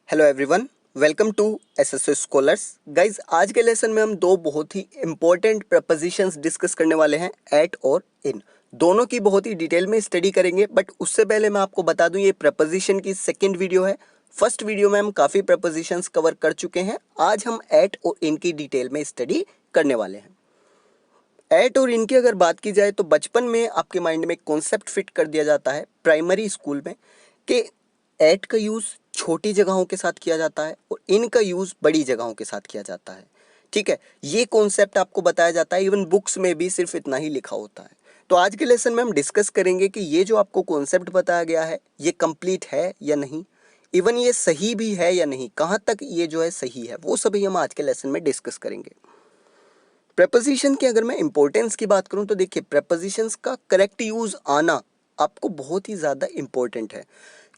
Hello everyone, welcome to SSS scholars. Guys, आज के lesson में हम दो बहुत ही इंपॉर्टेंट प्रपोजिशंस डिस्कस करने वाले हैं, एट और इन। दोनों की बहुत ही डिटेल में स्टडी करेंगे, बट उससे पहले मैं आपको बता दूं ये प्रपोजिशन की सेकंड वीडियो है। फर्स्ट वीडियो में हम काफ़ी प्रपोजिशंस कवर कर चुके हैं। आज हम एट और इन की डिटेल में स्टडी करने वाले हैं। एट और इन की अगर बात की जाए तो बचपन में आपके माइंड में एक कॉन्सेप्ट फिट कर दिया जाता है प्राइमरी स्कूल में कि एट का यूज़ छोटी जगहों के साथ किया जाता है और इन का यूज़ बड़ी जगहों के साथ किया जाता है। ठीक है, ये कॉन्सेप्ट आपको बताया जाता है, इवन बुक्स में भी सिर्फ इतना ही लिखा होता है। तो आज के लेसन में हम डिस्कस करेंगे कि ये जो आपको कॉन्सेप्ट बताया गया है ये कंप्लीट है या नहीं, इवन ये सही भी है या नहीं, कहाँ तक ये जो है सही है, वो सभी हम आज के लेसन में डिस्कस करेंगे। प्रेपोजिशन की अगर मैं इंपॉर्टेंस की बात करूं तो देखिए, प्रेपोजिशंस का करेक्ट यूज़ आना आपको बहुत ही ज़्यादा इंपॉर्टेंट है,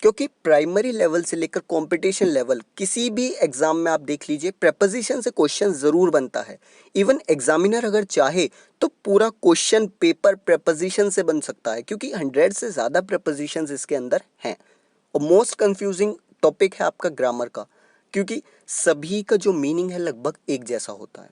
क्योंकि प्राइमरी लेवल से लेकर कंपटीशन लेवल किसी भी एग्जाम में आप देख लीजिए प्रेपोजिशन से क्वेश्चन ज़रूर बनता है। इवन एग्जामिनर अगर चाहे तो पूरा क्वेश्चन पेपर प्रेपोजिशन से बन सकता है, क्योंकि 100 से ज़्यादा प्रेपोजिशंस इसके अंदर हैं। और मोस्ट कंफ्यूजिंग टॉपिक है आपका ग्रामर का, क्योंकि सभी का जो मीनिंग है लगभग एक जैसा होता है।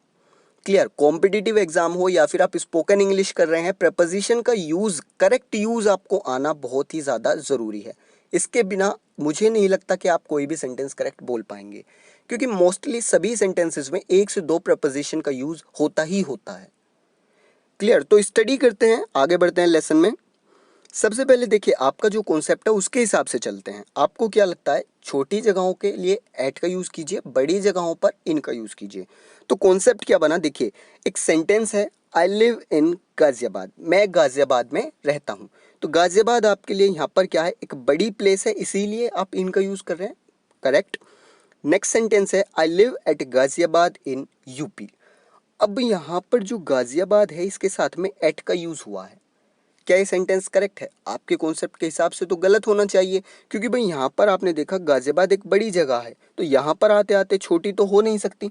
क्लियर, कॉम्पिटिटिव एग्जाम हो या फिर आप स्पोकन इंग्लिश कर रहे हैं, प्रेपोजिशन का यूज़, करेक्ट यूज़ आपको आना बहुत ही ज़्यादा ज़रूरी है। इसके बिना मुझे नहीं लगता कि आप कोई भी सेंटेंस करेक्ट बोल पाएंगे, क्योंकि मोस्टली सभी सेंटेंसेस में एक से दो प्रेपोजिशन का यूज़ होता ही होता है। क्लियर, तो स्टडी करते हैं, आगे बढ़ते हैं लेसन में। सबसे पहले देखिए, आपका जो कॉन्सेप्ट है उसके हिसाब से चलते हैं। आपको क्या लगता है, छोटी जगहों के लिए एट का यूज़ कीजिए, बड़ी जगहों पर इन का यूज़ कीजिए। तो कॉन्सेप्ट क्या बना, देखिए एक सेंटेंस है, आई लिव इन गाज़ियाबाद, मैं गाज़ियाबाद में रहता हूँ। तो गाज़ियाबाद आपके लिए यहाँ पर क्या है, एक बड़ी प्लेस है, इसीलिए आप इन का यूज़ कर रहे हैं। करेक्ट। नेक्स्ट सेंटेंस है, I live at Ghaziabad in UP. अब यहाँ पर जो गाज़ियाबाद है इसके साथ में एट का यूज़ हुआ है। क्या ये सेंटेंस करेक्ट है? आपके कॉन्सेप्ट के हिसाब से तो गलत होना चाहिए, क्योंकि भाई यहाँ पर आपने देखा गाजियाबाद एक बड़ी जगह है, तो यहाँ पर आते आते छोटी तो हो नहीं सकती।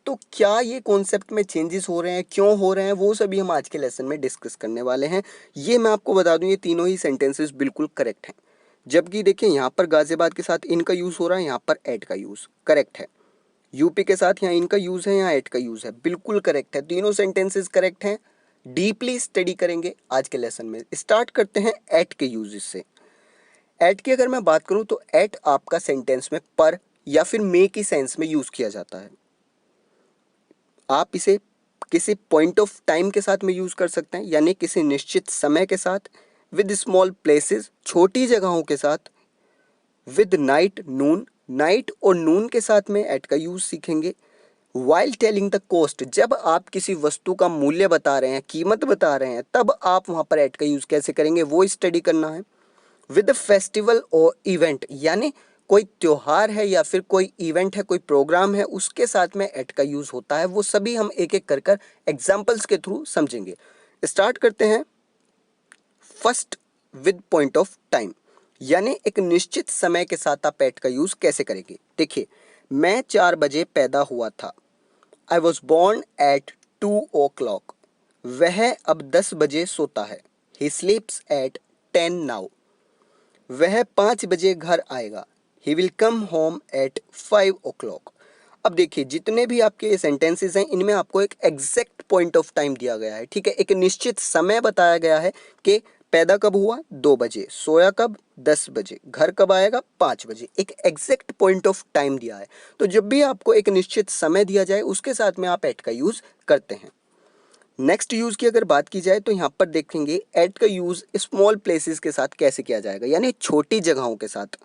तो क्या ये कॉन्सेप्ट में चेंजेस हो रहे हैं, क्यों हो रहे हैं, वो सभी हम आज के लेसन में डिस्कस करने वाले हैं। ये मैं आपको बता दूं, ये तीनों ही सेंटेंसेस बिल्कुल करेक्ट हैं। जबकि देखिए, यहाँ पर गाजियाबाद के साथ इनका यूज़ हो रहा है, यहाँ पर एट का यूज़ करेक्ट है। यूपी के साथ यहाँ इनका यूज़ है, यहाँ एट का यूज़ है, बिल्कुल करेक्ट है। तीनों सेंटेंसेस करेक्ट हैं। डीपली स्टडी करेंगे आज के लेसन में। स्टार्ट करते हैं एट के यूजेस से। एट की अगर मैं बात करूं तो एट आपका सेंटेंस में पर या फिर मे की सेंस में यूज किया जाता है। आप इसे किसी पॉइंट ऑफ टाइम के साथ में यूज कर सकते हैं, यानी किसी निश्चित समय के साथ, विद स्मॉल प्लेसेस, छोटी जगहों के साथ, विद नाइट, नून, नाइट और नून के साथ में एट का यूज सीखेंगे। वाइल टेलिंग द कॉस्ट, जब आप किसी वस्तु का मूल्य बता रहे हैं, कीमत बता रहे हैं, तब आप वहां पर एट का यूज कैसे करेंगे वो स्टडी करना है। विद फेस्टिवल और इवेंट, यानी कोई त्योहार है या फिर कोई इवेंट है, कोई प्रोग्राम है, उसके साथ में एट का यूज होता है। वो सभी हम एक एक कर कर एग्जाम्पल्स के थ्रू समझेंगे। स्टार्ट करते हैं। First, with point of time, यानी एक निश्चित समय के साथ आप एट का यूज कैसे करेंगे। देखिए, मैं 4 बजे पैदा हुआ था। I was born at 2 o'clock। वह अब 10 बजे सोता है। ही स्लीप्स एट 10 नाउ। वह 5 बजे घर आएगा। He will come home at 5 o'clock। अब देखिए, जितने भी आपके ये सेंटेंसेस हैं, इनमें आपको एक एग्जैक्ट पॉइंट ऑफ टाइम दिया गया है। ठीक है, एक निश्चित समय बताया गया है कि पैदा कब हुआ, 2 बजे, सोया कब, 10 बजे, घर कब आएगा, 5 बजे। एक एग्जैक्ट पॉइंट ऑफ टाइम दिया है। तो जब भी आपको एक निश्चित समय दिया जाए, उसके साथ में आप एट का यूज करते हैं। नेक्स्ट यूज की अगर बात की जाए तो यहाँ पर देखेंगे एट का यूज स्मॉल प्लेसेस के साथ कैसे किया जाएगा, यानी छोटी जगहों के साथ।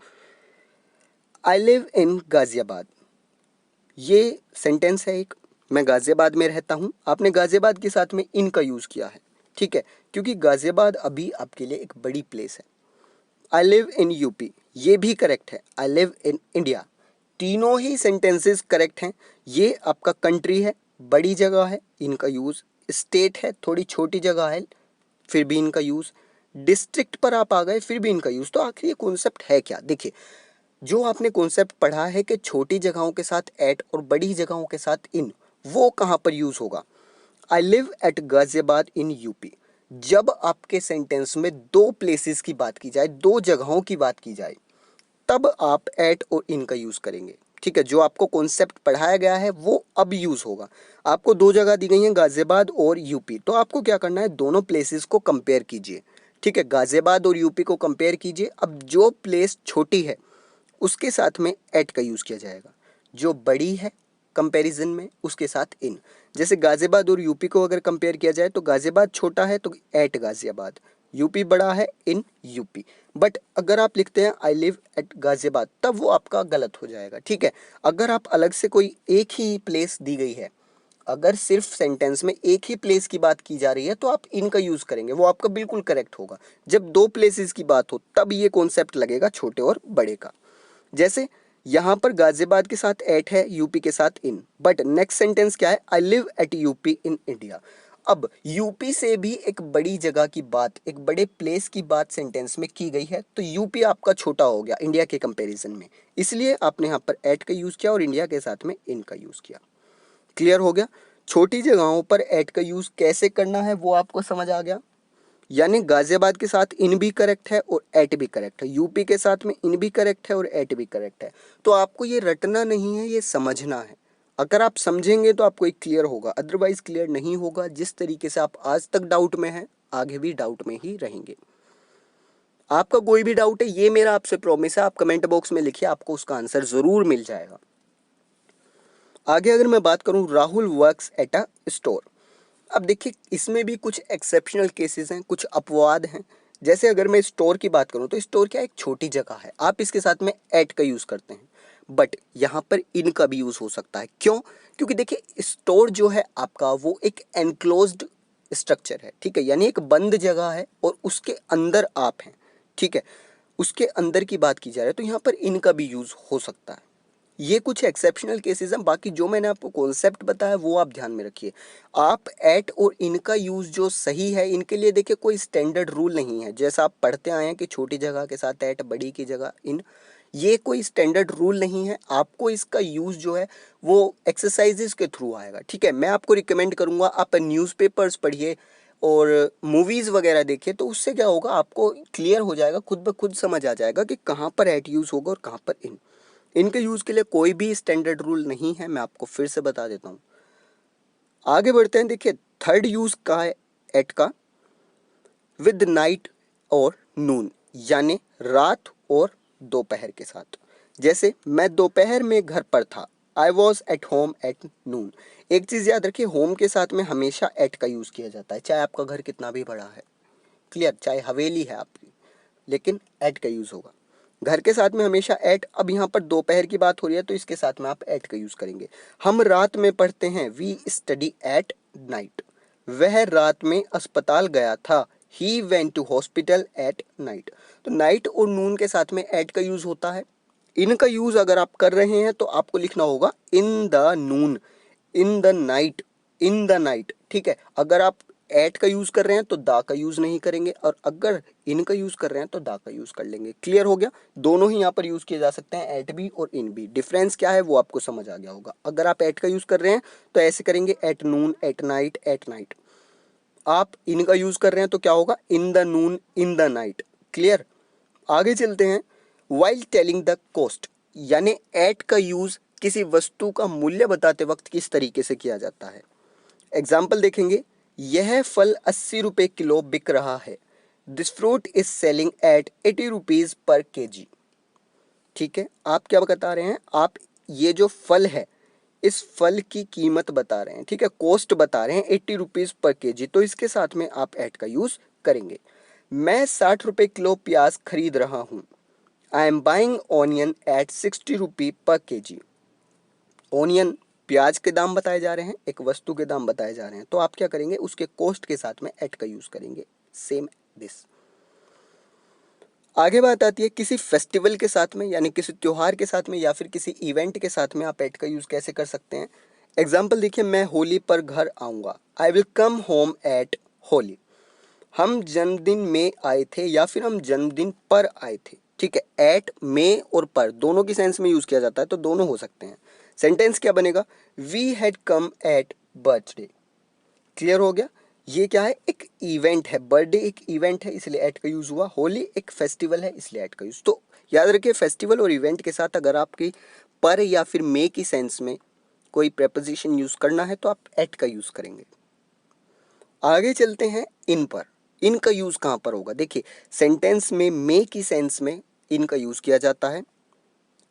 आई लिव इन गाजियाबाद, ये सेंटेंस है एक, मैं गाजियाबाद में रहता हूँ। आपने गाजियाबाद के साथ में इन का यूज किया है। ठीक है, क्योंकि गाजियाबाद अभी आपके लिए एक बड़ी प्लेस है। आई लिव इन यूपी, ये भी करेक्ट है। आई लिव इन इंडिया, तीनों ही सेंटेंसेस करेक्ट हैं। ये आपका कंट्री है, बड़ी जगह है, इनका यूज़। स्टेट है, थोड़ी छोटी जगह है, फिर भी इनका यूज़। डिस्ट्रिक्ट पर आप आ गए, फिर भी इनका यूज़। तो आखिर ये कॉन्सेप्ट है क्या? देखिए, जो आपने कॉन्सेप्ट पढ़ा है कि छोटी जगहों के साथ एट और बड़ी जगहों के साथ इन, वो कहाँ पर यूज़ होगा? I live at Ghaziabad in UP. जब आपके सेंटेंस में दो प्लेसेस की बात की जाए, दो जगहों की बात की जाए, तब आप एट और इन का यूज़ करेंगे। ठीक है, जो आपको कॉन्सेप्ट पढ़ाया गया है वो अब यूज़ होगा। आपको दो जगह दी गई हैं, गाज़ियाबाद और यूपी, तो आपको क्या करना है, दोनों प्लेसेस को कंपेयर कीजिए। ठीक है, गाज़ियाबाद और यूपी को कंपेयर कीजिए। अब जो प्लेस छोटी है उसके साथ में एट का यूज़ किया जाएगा, जो बड़ी है कंपैरिजन में उसके साथ इन। जैसे गाज़ियाबाद और यूपी को अगर कंपेयर किया जाए तो गाज़ियाबाद छोटा है तो एट गाज़ियाबाद, यूपी बड़ा है इन यूपी। बट अगर आप लिखते हैं आई लिव एट गाज़ियाबाद तब वो आपका गलत हो जाएगा। ठीक है, अगर आप अलग से कोई एक ही प्लेस दी गई है, अगर सिर्फ सेंटेंस में एक ही प्लेस की बात की जा रही है तो आप इनका यूज़ करेंगे, वो आपका बिल्कुल करेक्ट होगा। जब दो प्लेसेस की बात हो तब ये कॉन्सेप्ट लगेगा छोटे और बड़े का। जैसे यहाँ पर गाजियाबाद के साथ एट है, यूपी के साथ इन, बट नेक्स्ट सेंटेंस क्या है, I live at UP in India. अब यूपी से भी एक बड़ी जगह की बात, एक बड़े प्लेस की बात सेंटेंस में की गई है, तो यूपी आपका छोटा हो गया इंडिया के कंपैरिजन में, इसलिए आपने यहाँ पर एट का यूज़ किया और इंडिया के साथ में इन का यूज़ किया। क्लियर हो गया? छोटी जगहों पर एट का यूज़ कैसे करना है वो आपको समझ आ गया। यानी गाजियाबाद के साथ इन भी करेक्ट है और एट भी करेक्ट है, यूपी के साथ में इन भी करेक्ट है और एट भी करेक्ट है। तो आपको ये रटना नहीं है, ये समझना है। अगर आप समझेंगे तो आपको एक क्लियर होगा, अदरवाइज क्लियर नहीं होगा। जिस तरीके से आप आज तक डाउट में हैं आगे भी डाउट में ही रहेंगे। आपका कोई भी डाउट है, ये मेरा आपसे प्रॉमिस है, आप कमेंट बॉक्स में लिखिए, आपको उसका आंसर ज़रूर मिल जाएगा। आगे अगर मैं बात करूं, Rahul works at a store. अब देखिए इसमें भी कुछ एक्सेप्शनल केसेस हैं, कुछ अपवाद हैं। जैसे अगर मैं स्टोर की बात करूं तो स्टोर क्या एक छोटी जगह है, आप इसके साथ में एट का यूज़ करते हैं, बट यहाँ पर इन का भी यूज़ हो सकता है। क्यों? क्योंकि देखिए स्टोर जो है आपका वो एक एनक्लोज्ड स्ट्रक्चर है। ठीक है, यानी एक बंद जगह है और उसके अंदर आप हैं। ठीक है, उसके अंदर की बात की जा रही है तो यहाँ पर इन का भी यूज़ हो सकता है। ये कुछ एक्सेप्शनल केसेस हैं, बाकी जो मैंने आपको कॉन्सेप्ट बताया वो आप ध्यान में रखिए। आप एट और इनका यूज़ जो सही है, इनके लिए देखिए कोई स्टैंडर्ड रूल नहीं है। जैसा आप पढ़ते आए हैं कि छोटी जगह के साथ एट, बड़ी की जगह इन, ये कोई स्टैंडर्ड रूल नहीं है। आपको इसका यूज़ जो है वो एक्सरसाइजेस के थ्रू आएगा। ठीक है, मैं आपको रिकमेंड करूँगा आप न्यूज़पेपर्स पढ़िए और मूवीज़ वगैरह देखिए, तो उससे क्या होगा आपको क्लियर हो जाएगा, खुद ब खुद समझ आ जाएगा कि कहाँ पर एट यूज़ होगा और कहाँ पर इन। इनके यूज़ के लिए कोई भी स्टैंडर्ड रूल नहीं है, मैं आपको फिर से बता देता हूँ। आगे बढ़ते हैं, देखिए थर्ड यूज़ का है एट का, विद नाइट और नून, यानी रात और दोपहर के साथ। जैसे मैं दोपहर में घर पर था, I was at home at noon. एक चीज़ याद रखिए, होम के साथ में हमेशा एट का यूज़ किया जाता है, चाहे आपका घर कितना भी बड़ा है। क्लियर? चाहे हवेली है आपकी, लेकिन एट का यूज़ होगा। घर के साथ में हमेशा एट। अब यहाँ पर दोपहर की बात हो रही है तो इसके साथ में आप एट का यूज़ करेंगे। हम रात में पढ़ते हैं, वी स्टडी एट नाइट। वह रात में अस्पताल गया था, he went to hospital at night. तो नाइट और नून के साथ में एट का यूज़ होता है। इनका यूज़ अगर आप कर रहे हैं तो आपको लिखना होगा in the Noon, in the night, in the night. ठीक है, अगर आप एट का यूज़ कर रहे हैं तो दा का यूज़ नहीं करेंगे, और अगर इन का यूज़ कर रहे हैं तो दा का यूज़ कर लेंगे। क्लियर हो गया? दोनों ही यहाँ पर यूज़ किए जा सकते हैं, एट भी और इन भी। डिफरेंस क्या है वो आपको समझ आ गया होगा। अगर आप एट का यूज़ कर रहे हैं तो ऐसे करेंगे, at noon, at night, at night. आप इन का यूज़ कर रहे हैं तो क्या होगा, in the Noon, in the night. Clear? आगे चलते हैं, वाइल टेलिंग द कॉस्ट, यानी एट का यूज़ किसी वस्तु का मूल्य बताते वक्त किस तरीके से किया जाता है। एग्जाम्पल देखेंगे, यह फल 80 रुपये किलो बिक रहा है, this fruit is selling at 80 rupees पर केजी। ठीक है, आप क्या बता रहे हैं, आप ये जो फल है इस फल की कीमत बता रहे हैं। ठीक है, कॉस्ट बता रहे हैं 80 रुपीज़ पर केजी, तो इसके साथ में आप एट का यूज़ करेंगे। मैं 60 रुपये किलो प्याज खरीद रहा हूँ, I am buying onion at 60 rupee per kg. Onion, प्याज के दाम बताए जा रहे हैं, एक वस्तु के दाम बताए जा रहे हैं, तो आप क्या करेंगे, उसके कॉस्ट के साथ में एट का यूज़ करेंगे। Same this. आगे बात आती है किसी फेस्टिवल के साथ में, यानी किसी त्योहार के साथ में या फिर किसी इवेंट के साथ में आप एट का यूज़ कैसे कर सकते हैं। एग्जाम्पल देखिए, मैं होली पर घर आऊँगा, I will come home at Holi. हम जन्मदिन में आए थे या फिर हम जन्मदिन पर आए थे। ठीक है, एट, में और पर दोनों की सेंस में यूज़ किया जाता है, तो दोनों हो सकते हैं। सेंटेंस क्या बनेगा, we had come at birthday. Clear हो गया? ये क्या है, एक इवेंट है, बर्थडे एक इवेंट है इसलिए एट का यूज़ हुआ, होली एक फेस्टिवल है इसलिए एट का यूज़। तो याद रखिए फेस्टिवल और इवेंट के साथ अगर आपकी पर या फिर मे की सेंस में कोई प्रेपोजिशन यूज करना है तो आप एट का यूज करेंगे। आगे चलते हैं इन पर। इन का यूज कहाँ पर होगा? देखिए सेंटेंस में मे की सेंस में इन का यूज किया जाता है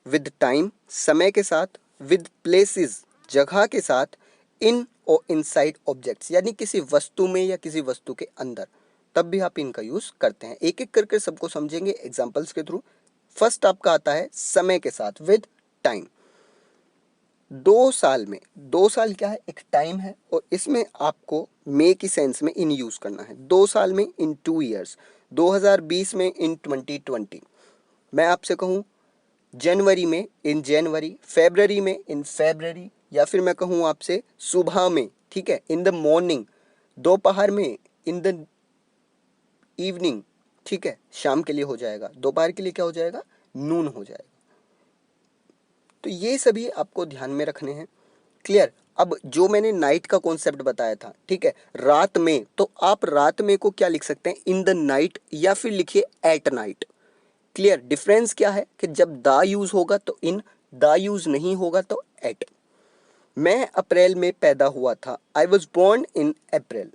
विद टाइम समय के साथ, विद प्लेसेस जगह के साथ, इन और इनसाइड ऑब्जेक्ट्स यानी किसी वस्तु में या किसी वस्तु के अंदर, तब भी आप इनका यूज करते हैं। एक एक करके सबको समझेंगे एग्जांपल्स के थ्रू। फर्स्ट आपका आता है समय के साथ विद टाइम। 2 साल में, 2 साल क्या है? एक टाइम है और इसमें आपको मे की सेंस में इन यूज करना है। 2 साल में इन 2 ईयर्स, 2020 में इन 2020। मैं आपसे कहूँ जनवरी में इन जनवरी, फरवरी में इन फरवरी, या फिर मैं कहूँ आपसे सुबह में, ठीक है, इन द मॉर्निंग, दोपहर में इन द इवनिंग, ठीक है, शाम के लिए हो जाएगा, दोपहर के लिए क्या हो जाएगा? नून हो जाएगा। तो ये सभी आपको ध्यान में रखने हैं। क्लियर? अब जो मैंने नाइट का कॉन्सेप्ट बताया था, ठीक है, रात में, तो आप रात में को क्या लिख सकते हैं? इन द नाइट, या फिर लिखिए एट नाइट। क्लियर? डिफरेंस क्या है कि जब द यूज होगा तो इन, द यूज नहीं होगा तो एट। मैं अप्रैल में पैदा हुआ था, आई वॉज बोर्न इन अप्रैल।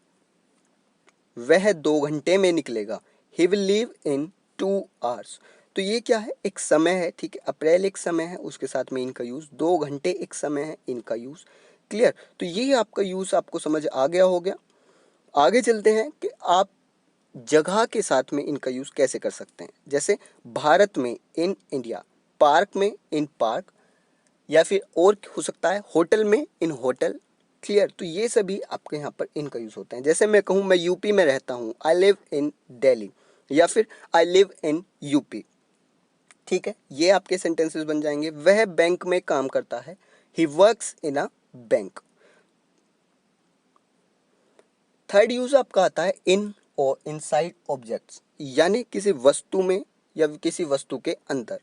वह 2 घंटे में निकलेगा, he will leave in 2 hours. तो ये क्या है? एक समय है, ठीक है, अप्रैल एक समय है, उसके साथ में इनका यूज, 2 घंटे एक समय है, इनका यूज। क्लियर? तो ये आपका यूज आपको समझ आ गया हो गया। आगे चलते हैं कि आप जगह के साथ में इनका यूज कैसे कर सकते हैं। जैसे भारत में इन इंडिया, पार्क में इन पार्क, या फिर और हो सकता है होटल में इन होटल। क्लियर? तो ये सभी आपके यहाँ पर इनका यूज होते हैं। जैसे मैं कहूँ मैं यूपी में रहता हूँ, आई लिव इन दिल्ली, या फिर आई लिव इन यूपी। ठीक है, ये आपके सेंटेंसेस बन जाएंगे। वह बैंक में काम करता है, he works in a bank. Third use आपका आता है इन और इनसाइड ऑब्जेक्ट्स, यानी किसी वस्तु में या किसी वस्तु के अंदर।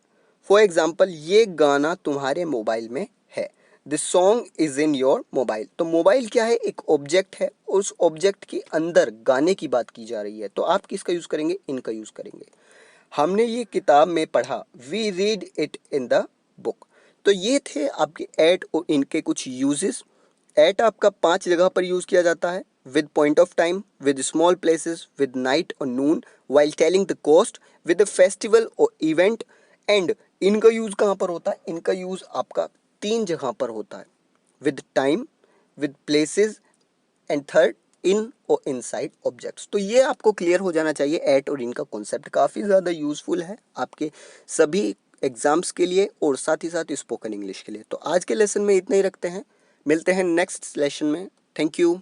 फॉर एग्जाम्पल, ये गाना तुम्हारे मोबाइल में है, this song is in your mobile. तो मोबाइल क्या है? एक ऑब्जेक्ट है, उस ऑब्जेक्ट के अंदर गाने की बात की जा रही है, तो आप किसका यूज करेंगे? इनका यूज करेंगे। हमने ये किताब में पढ़ा, we read it in the book. तो ये थे आपके एट और इनके कुछ यूजेस। एट आपका 5 जगह पर यूज किया जाता है, with point of time, with small places, with night और noon, while telling the coast, with festival और इवेंट। एंड इनका यूज कहाँ पर होता है? इनका यूज आपका 3 जगह पर होता है, with time, with places, and third in और इनसाइड ऑब्जेक्ट्स। तो ये आपको क्लियर हो जाना चाहिए। एट और इन का कॉन्सेप्ट काफ़ी ज़्यादा यूजफुल है आपके सभी एग्जाम्स के लिए और साथ ही साथ स्पोकन इंग्लिश के लिए। तो आज के लेसन में इतना ही रखते हैं, मिलते हैं नेक्स्ट लेसन में। Thank you.